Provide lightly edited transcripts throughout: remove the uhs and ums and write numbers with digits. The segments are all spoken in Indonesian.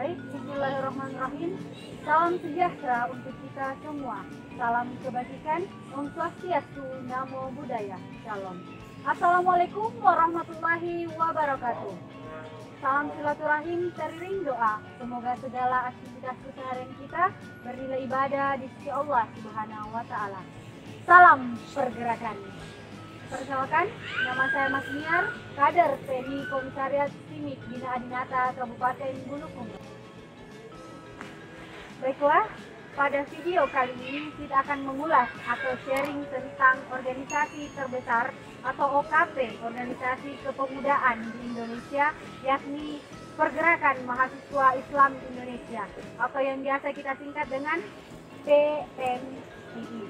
Baik, bismillahirrahmanirrahim. Salam sejahtera untuk kita semua. Salam kebajikan, Om Swastiastu, Namo Buddhaya, Shalom. Assalamualaikum warahmatullahi wabarakatuh. Salam silaturahim, teriring doa. Semoga segala aktivitas keseharian kita bernilai ibadah di sisi Allah Subhanahu wa Ta'ala. Salam pergerakan. Perkenalkan, nama saya Mas Niar, kader TNI Komisariat Simik Bina Adinata Kabupaten Bulukumba. Baiklah, pada video kali ini kita akan mengulas atau sharing tentang organisasi terbesar atau OKP, Organisasi Kepemudaan di Indonesia, yakni Pergerakan Mahasiswa Islam Indonesia, atau yang biasa kita singkat dengan PMII.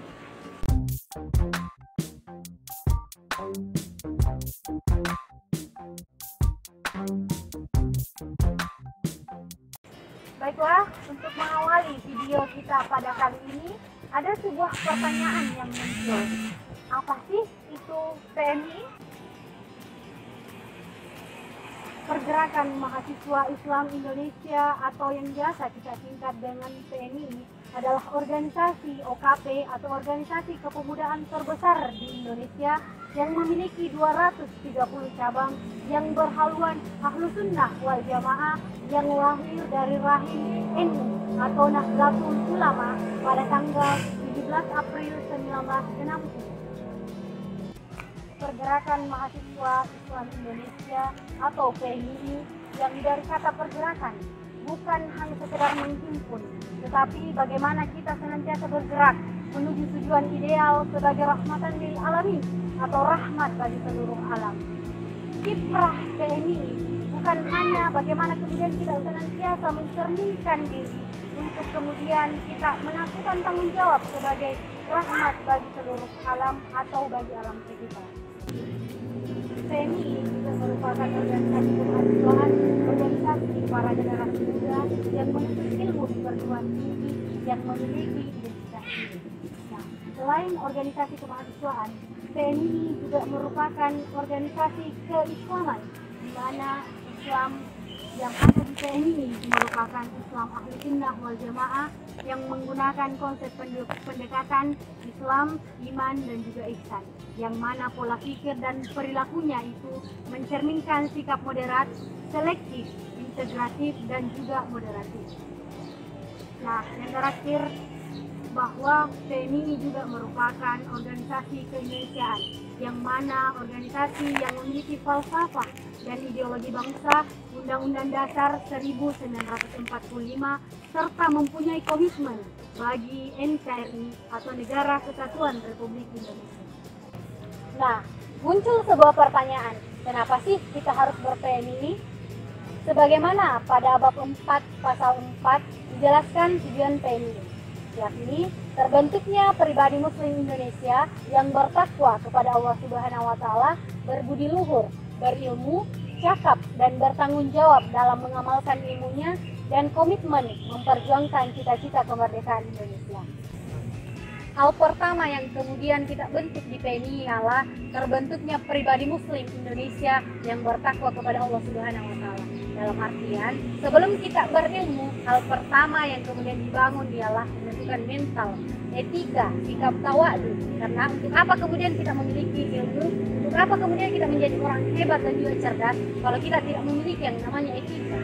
Baiklah, untuk mengawali video kita pada kali ini, ada sebuah pertanyaan yang muncul. Apa sih itu PMI? Pergerakan Mahasiswa Islam Indonesia atau yang biasa kita singkat dengan PMI adalah organisasi OKP atau organisasi kepemudaan terbesar di Indonesia yang memiliki 230 cabang yang berhaluan Ahlus Sunnah wal Jamaah yang lahir dari rahim NU atau Nahdlatul Ulama pada tanggal 17 April 1960. Pergerakan Mahasiswa Islam Indonesia atau PMII yang dari kata pergerakan bukan hanya sekedar menghimpun, tetapi bagaimana kita senantiasa bergerak menuju tujuan ideal sebagai rahmatan lil alamin atau rahmat bagi seluruh alam. Kiprah PMII bukan hanya bagaimana kemudian kita senantiasa mencerminkan diri untuk kemudian kita melakukan tanggung jawab sebagai rahmat bagi seluruh alam atau bagi alam sekitar. PMII juga merupakan organisasi kemahasiswaan, organisasi para generasi muda yang menuntut ilmu di perguruan tinggi yang memiliki identitas diri. Nah, selain organisasi kemahasiswaan, PMII juga merupakan organisasi keislaman, di mana Islam yang ada di PMII merupakan Islam Ahlu Sunnah wal Jamaah yang menggunakan konsep pendekatan Islam, iman, dan juga ihsan, yang mana pola pikir dan perilakunya itu mencerminkan sikap moderat, selektif, integratif, dan juga moderatif. Nah, yang terakhir, bahwa PMII juga merupakan organisasi keindonesiaan, yang mana organisasi yang memiliki falsafah dan ideologi bangsa, Undang-Undang Dasar 1945, serta mempunyai komitmen bagi NKRI atau Negara Kesatuan Republik Indonesia. Nah, muncul sebuah pertanyaan, kenapa sih kita harus ber-PMII? Sebagaimana pada bab 4 pasal 4 dijelaskan tujuan PMII, yakni terbentuknya pribadi muslim Indonesia yang bertakwa kepada Allah Subhanahu wa Ta'ala, berbudi luhur, berilmu, cakap, dan bertanggung jawab dalam mengamalkan ilmunya, dan komitmen memperjuangkan cita-cita kemerdekaan Indonesia. Hal pertama yang kemudian kita bentuk di PMII ialah terbentuknya pribadi muslim Indonesia yang bertakwa kepada Allah Subhanahu wa Ta'ala. Dalam artian, sebelum kita berilmu, hal pertama yang kemudian dibangun ialah menentukan mental, etika, sikap tawadu. Karena untuk apa kemudian kita memiliki ilmu, untuk apa kemudian kita menjadi orang hebat dan juga cerdas kalau kita tidak memiliki yang namanya etika.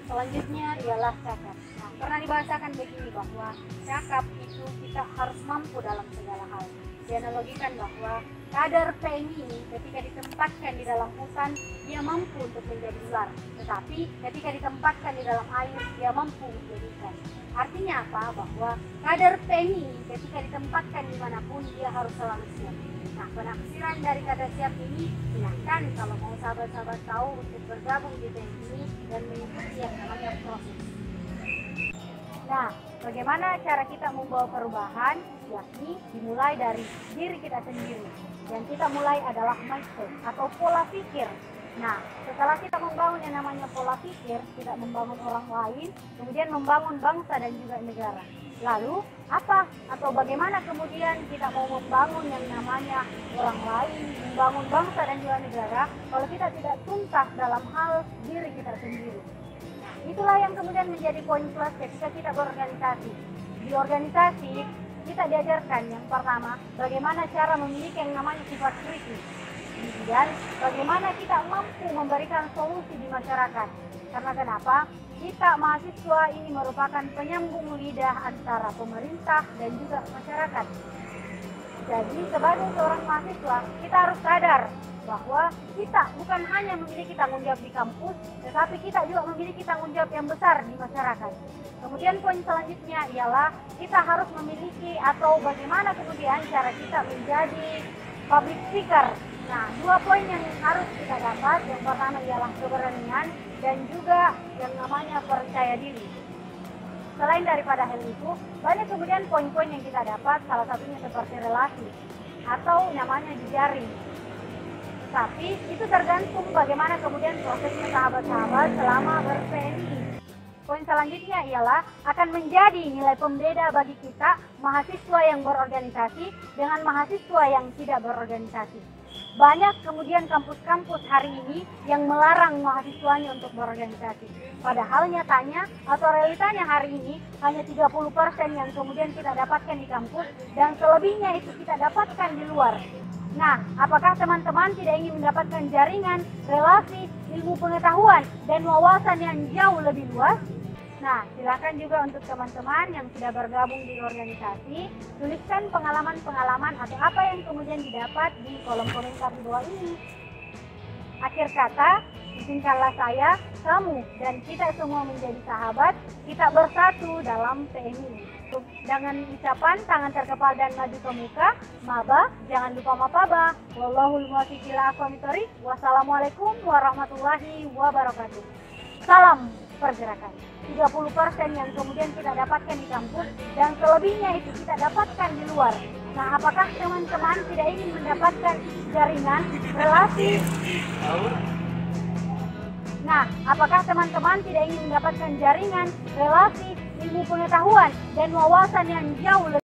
Selanjutnya ialah cakap. Nah, pernah dibahasakan begini bahwa cakap itu kita harus mampu dalam segala hal. Dianalogikan bahwa kader PMII ketika ditempatkan di dalam hutan, dia mampu untuk menjadi ular. Tetapi ketika ditempatkan di dalam air, dia mampu menjadi ikan. Artinya apa? Bahwa kader PMII ketika ditempatkan dimanapun, dia harus selalu siap. Nah, penafsiran dari kata siap ini, silahkan kalau mau sahabat-sahabat tahu untuk bergabung di PMII dan mengikuti yang namanya proses. Nah, bagaimana cara kita membawa perubahan? Yakni dimulai dari diri kita sendiri. Yang kita mulai adalah mindset atau pola pikir. Nah, setelah kita membangun yang namanya pola pikir, tidak membangun orang lain, kemudian membangun bangsa dan juga negara. Lalu apa atau bagaimana kemudian kita mau membangun yang namanya orang lain, membangun bangsa dan juga negara, kalau kita tidak tuntas dalam hal diri kita sendiri? Nah, itulah yang kemudian menjadi poin plus ketika kita berorganisasi. Di organisasi, kita diajarkan yang pertama, bagaimana cara memiliki yang namanya sifat kritis. Kemudian, bagaimana kita mampu memberikan solusi di masyarakat. Karena kenapa? Kita mahasiswa ini merupakan penyambung lidah antara pemerintah dan juga masyarakat. Jadi sebagai seorang mahasiswa, kita harus sadar bahwa kita bukan hanya memiliki tanggung jawab di kampus, tetapi kita juga memiliki tanggung jawab yang besar di masyarakat. Kemudian poin selanjutnya ialah kita harus memiliki atau bagaimana kemudian cara kita menjadi public speaker. Nah, dua poin yang harus kita dapat, yang pertama ialah keberanian dan juga yang namanya percaya diri. Selain daripada hal itu, banyak kemudian poin-poin yang kita dapat, salah satunya seperti relasi atau namanya jejaring. Tapi itu tergantung bagaimana kemudian prosesnya sahabat-sahabat selama ber-PMI. Poin selanjutnya ialah akan menjadi nilai pembeda bagi kita mahasiswa yang berorganisasi dengan mahasiswa yang tidak berorganisasi. Banyak kemudian kampus-kampus hari ini yang melarang mahasiswanya untuk berorganisasi. Padahal nyatanya atau realitanya hari ini hanya 30% yang kemudian kita dapatkan di kampus dan selebihnya itu kita dapatkan di luar. Nah, apakah teman-teman tidak ingin mendapatkan jaringan, relasi, ilmu pengetahuan, dan wawasan yang jauh lebih luas? Nah, silakan juga untuk teman-teman yang sudah bergabung di organisasi, tuliskan pengalaman-pengalaman atau apa yang kemudian didapat di kolom komentar di bawah ini. Akhir kata, izinkanlah saya, kamu, dan kita semua menjadi sahabat, kita bersatu dalam PMI. Dengan ucapan tangan terkepal dan maju ke muka, maba, jangan lupa mapaba. Wallahul muwaffiq ila aqwamit thoriq. Wassalamualaikum warahmatullahi wabarakatuh. Salam pergerakan. 30% yang kemudian kita dapatkan di kampus dan selebihnya itu kita dapatkan di luar. Nah, apakah teman-teman tidak ingin mendapatkan jaringan, relasi? Nah, apakah teman-teman tidak ingin mendapatkan jaringan, relasi, ilmu pengetahuan, dan wawasan yang jauh lebih